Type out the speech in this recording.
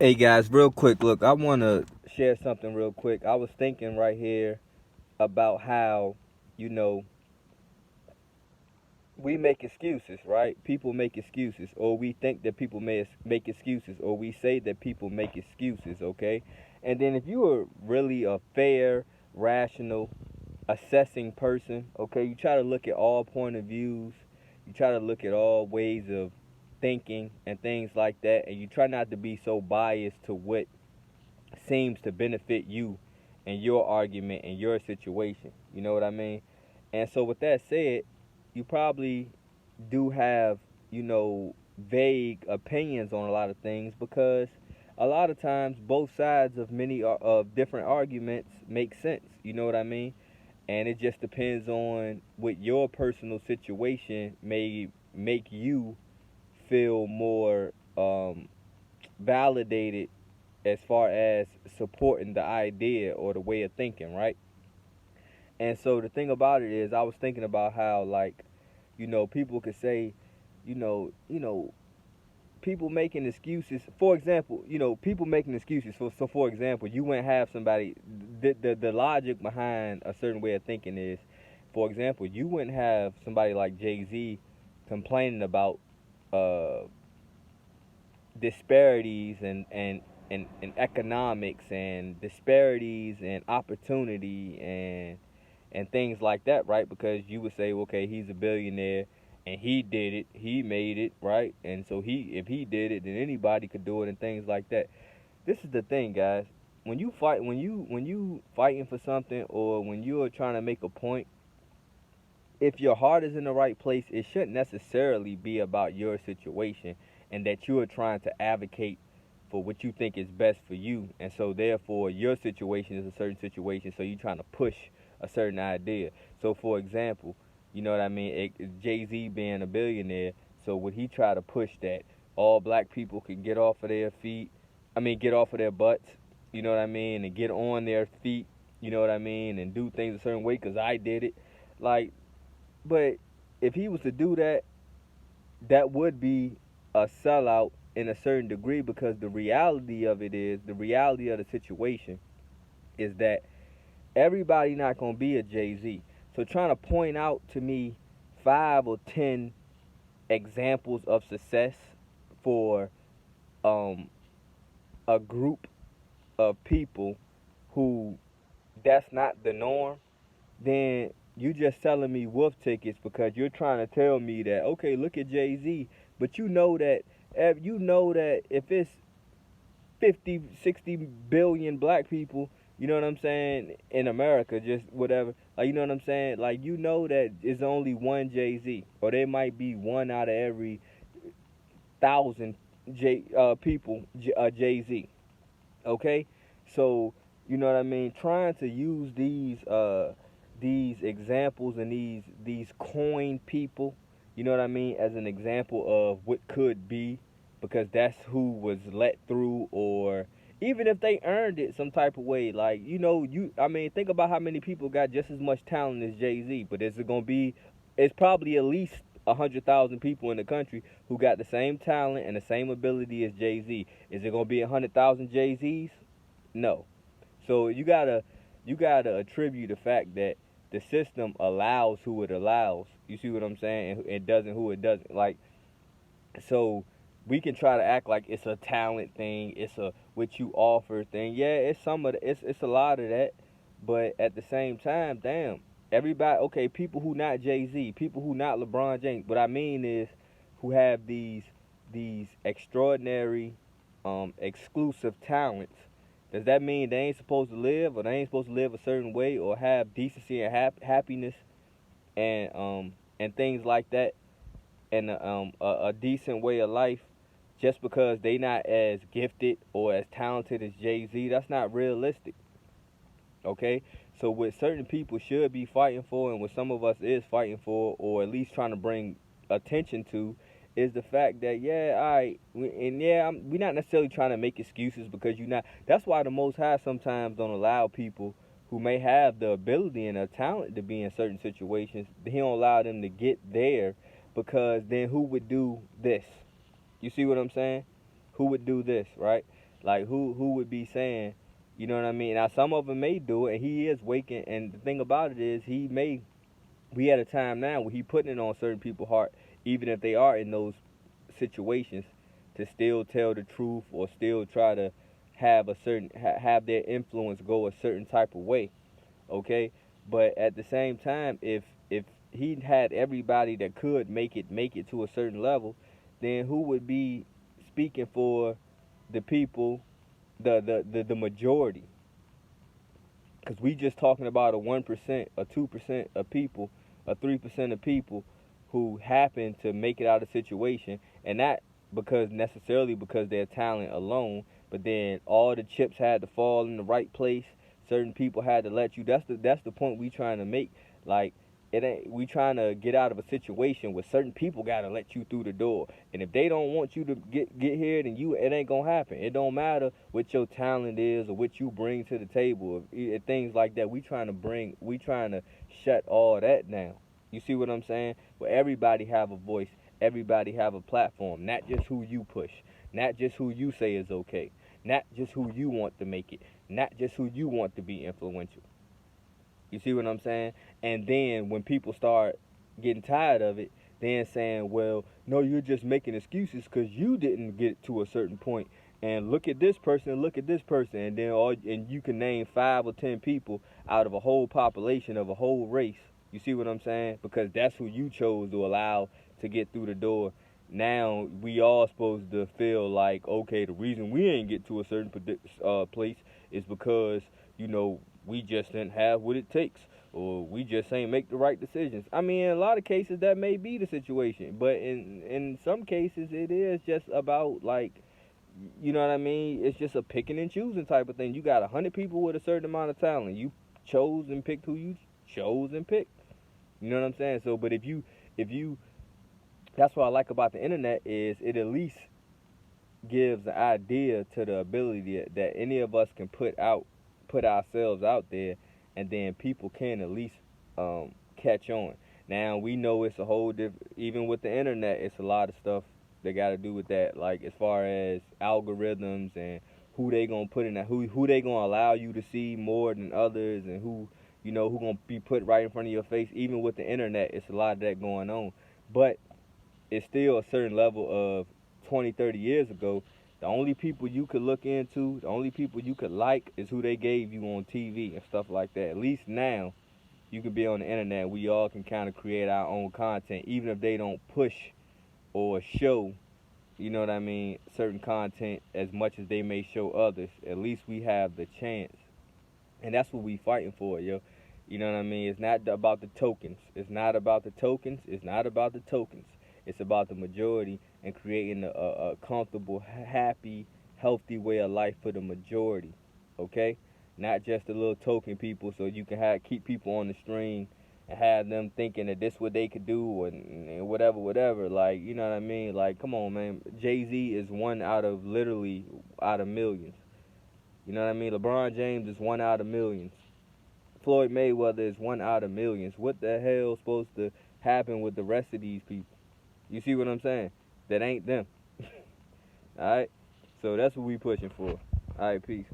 Hey guys, real quick, look, I want to share something real quick. I was thinking right here about how, you know, we make excuses, right? People make excuses, or we think that people may make excuses, or we say that people make excuses, okay? And then if you are really a fair, rational, assessing person, okay, you try to look at all point of views, you try to look at all ways of thinking and things like that, and you try not to be so biased to what seems to benefit you and your argument and your situation. You know what I mean? And so, with that said, you probably do have, vague opinions on a lot of things because a lot of times both sides of many of different arguments make sense. You know what I mean? And it just depends on what your personal situation may make you feel more validated as far as supporting the idea or the way of thinking, right? And so the thing about it is, I was thinking about how, like, people could say, you know, you know, people making excuses. For example, people making excuses. So for example, you wouldn't have somebody. The logic behind a certain way of thinking is, for example, you wouldn't have somebody like Jay Z complaining about uh, disparities and economics and disparities and opportunity and things like that, right? Because you would say, okay, he's a billionaire and he did it, he made it, right? And so if he did it, then anybody could do it and things like that. This is the thing, guys. When you fighting for something or when you are trying to make a point, if your heart is in the right place, it shouldn't necessarily be about your situation and that you are trying to advocate for what you think is best for you. And so, therefore, your situation is a certain situation, so you're trying to push a certain idea. So, for example, you know what I mean? Jay Z being a billionaire, so would he try to push that all black people can get off of their feet? I mean, get off of their butts, you know what I mean? And get on their feet, you know what I mean? And do things a certain way because I did it. Like, but if he was to do that, that would be a sellout in a certain degree because the reality of the situation is that everybody not gonna be a Jay Z. So trying to point out to me 5 or 10 examples of success for um, a group of people who that's not the norm, then you just selling me wolf tickets because you're trying to tell me that, okay, look at Jay Z, but you know that if it's 50, 60 billion black people, you know what I'm saying, in America, just whatever, like, you know what I'm saying, like, you know that it's only one Jay Z, or there might be one out of every thousand people, Jay Z. Okay, so you know what I mean. Trying to use these examples and these coin people, you know what I mean, as an example of what could be, because that's who was let through, or even if they earned it some type of way. Like, I mean, think about how many people got just as much talent as Jay Z, but is it gonna be? It's probably at least 100,000 people in the country who got the same talent and the same ability as Jay Z. Is it gonna be 100,000 Jay Z's? No. So you gotta attribute the fact that the system allows who it allows. You see what I'm saying? And it doesn't who it doesn't. Like, so we can try to act like it's a talent thing, it's a what you offer thing. Yeah, it's some of the, it's a lot of that, but at the same time, damn, everybody. Okay, people who not Jay Z, people who not LeBron James. What I mean is, who have these extraordinary, exclusive talents. Does that mean they ain't supposed to live, or they ain't supposed to live a certain way, or have decency and happiness and things like that? And a decent way of life just because they not as gifted or as talented as Jay Z. That's not realistic. Okay, so what certain people should be fighting for, and what some of us is fighting for, or at least trying to bring attention to, is the fact that, yeah, all right, we're not necessarily trying to make excuses because you're not. That's why the Most High sometimes don't allow people who may have the ability and the talent to be in certain situations. He don't allow them to get there because then who would do this? You see what I'm saying? Who would do this, right? Like who would be saying, you know what I mean? Now some of them may do it, and he is waking. And the thing about it is, we at a time now where he putting it on certain people's heart, even if they are in those situations, to still tell the truth or still try to have have their influence go a certain type of way. Okay, but at the same time, if he had everybody that could make it to a certain level, then who would be speaking for the people, the majority? Because we just talking about a 1%, a 2% of people, a 3% of people who happen to make it out of the situation, and not because necessarily because their talent alone, but then all the chips had to fall in the right place. Certain people had to let you. That's the point we trying to make. Like, it ain't, we trying to get out of a situation where certain people gotta let you through the door, and if they don't want you to get here, then it ain't gonna happen. It don't matter what your talent is or what you bring to the table, if things like that. We trying to shut all that down. You see what I'm saying? Where everybody have a voice, everybody have a platform, not just who you push, not just who you say is okay, not just who you want to make it, not just who you want to be influential. You see what I'm saying? And then when people start getting tired of it, then saying, well, no, you're just making excuses because you didn't get to a certain point. And look at this person, look at this person, and then and you can name 5 or 10 people out of a whole population of a whole race. You see what I'm saying? Because that's who you chose to allow to get through the door. Now we all supposed to feel like, okay, the reason we ain't get to a certain place is because, we just didn't have what it takes, or we just ain't make the right decisions. I mean, in a lot of cases that may be the situation, but in some cases it is just about, like, you know what I mean? It's just a picking and choosing type of thing. You got 100 people with a certain amount of talent. You chose and picked who you chose and picked. You know what I'm saying? So, but if you, that's what I like about the internet is it at least gives the idea to the ability that any of us can put ourselves out there, and then people can at least catch on. Now we know it's a whole different. Even with the internet, it's a lot of stuff that got to do with that, like as far as algorithms and who they gonna put in that, who they gonna allow you to see more than others, and who gonna be put right in front of your face. Even with the internet, it's a lot of that going on, but it's still a certain level of 20, 30 years ago. The only people you could look into, the only people you could like is who they gave you on TV and stuff like that. At least now, you can be on the internet. We all can kind of create our own content, even if they don't push or show, you know what I mean, certain content as much as they may show others. At least we have the chance. And that's what we fighting for, yo. You know what I mean? It's not about the tokens. It's not about the tokens. It's not about the tokens. It's about the majority and creating a comfortable, happy, healthy way of life for the majority. Okay? Not just the little token people, so you can keep people on the string and have them thinking that this what they could do, and whatever. Like, you know what I mean? Like, come on, man. Jay-Z is one out of literally out of millions. You know what I mean? LeBron James is one out of millions. Floyd Mayweather is one out of millions. What the hell is supposed to happen with the rest of these people? You see what I'm saying? That ain't them. Alright? So that's what we pushing for. Alright, peace.